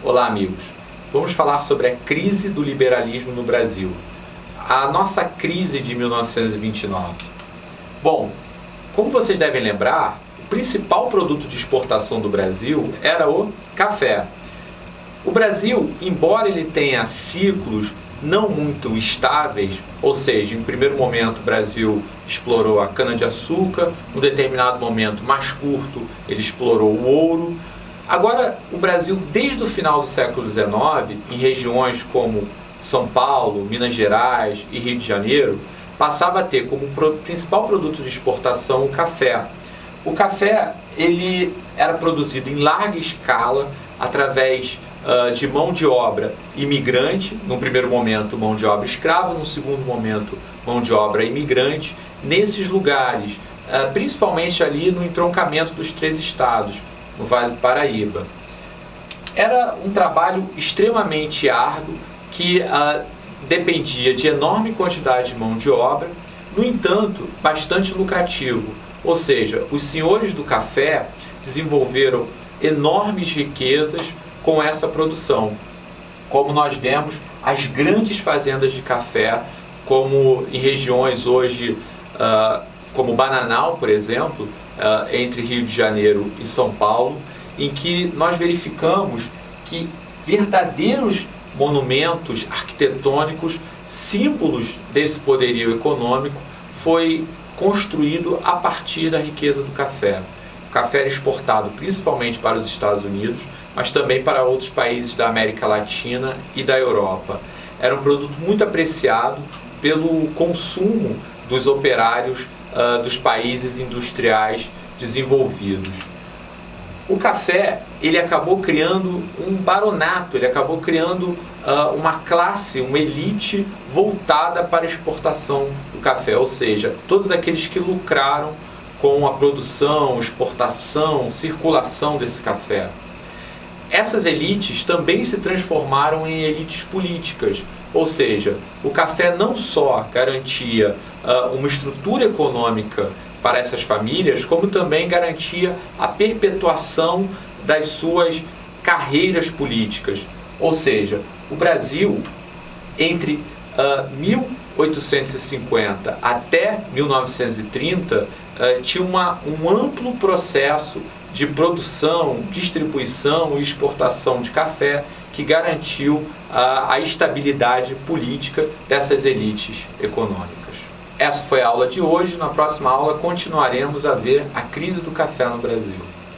Olá, amigos. Vamos falar sobre a crise do liberalismo no Brasil. A nossa crise de 1929. Bom, como vocês devem lembrar, o principal produto de exportação do Brasil era o café. O Brasil, embora ele tenha ciclos não muito estáveis, ou seja, em primeiro momento o Brasil explorou a cana-de-açúcar, num determinado momento mais curto ele explorou o ouro. Agora, o Brasil, desde o final do século XIX, em regiões como São Paulo, Minas Gerais e Rio de Janeiro, passava a ter como principal produto de exportação o café. O café ele era produzido em larga escala através de mão de obra imigrante, no primeiro momento mão de obra escrava, no segundo momento mão de obra imigrante, nesses lugares, principalmente ali no entroncamento dos 3 estados, no Vale do Paraíba. Era um trabalho extremamente árduo que dependia de enorme quantidade de mão de obra, no entanto, bastante lucrativo. Ou seja, os senhores do café desenvolveram enormes riquezas com essa produção. Como nós vemos, as grandes fazendas de café, como em regiões hoje, como Bananal, por exemplo, entre Rio de Janeiro e São Paulo, em que nós verificamos que verdadeiros monumentos arquitetônicos, símbolos desse poderio econômico, foi construído a partir da riqueza do café. O café era exportado principalmente para os Estados Unidos, mas também para outros países da América Latina e da Europa. Era um produto muito apreciado pelo consumo dos operários dos países industriais desenvolvidos. O café ele acabou criando um baronato, ele acabou criando uma classe, uma elite voltada para a exportação do café, ou seja, todos aqueles que lucraram com a produção, exportação, circulação desse café. Essas elites também se transformaram em elites políticas, ou seja, o café não só garantia uma estrutura econômica para essas famílias, como também garantia a perpetuação das suas carreiras políticas. Ou seja, o Brasil, entre 1850 até 1930, tinha um amplo processo de produção, distribuição e exportação de café que garantiu a estabilidade política dessas elites econômicas. Essa foi a aula de hoje. Na próxima aula continuaremos a ver a crise do café no Brasil.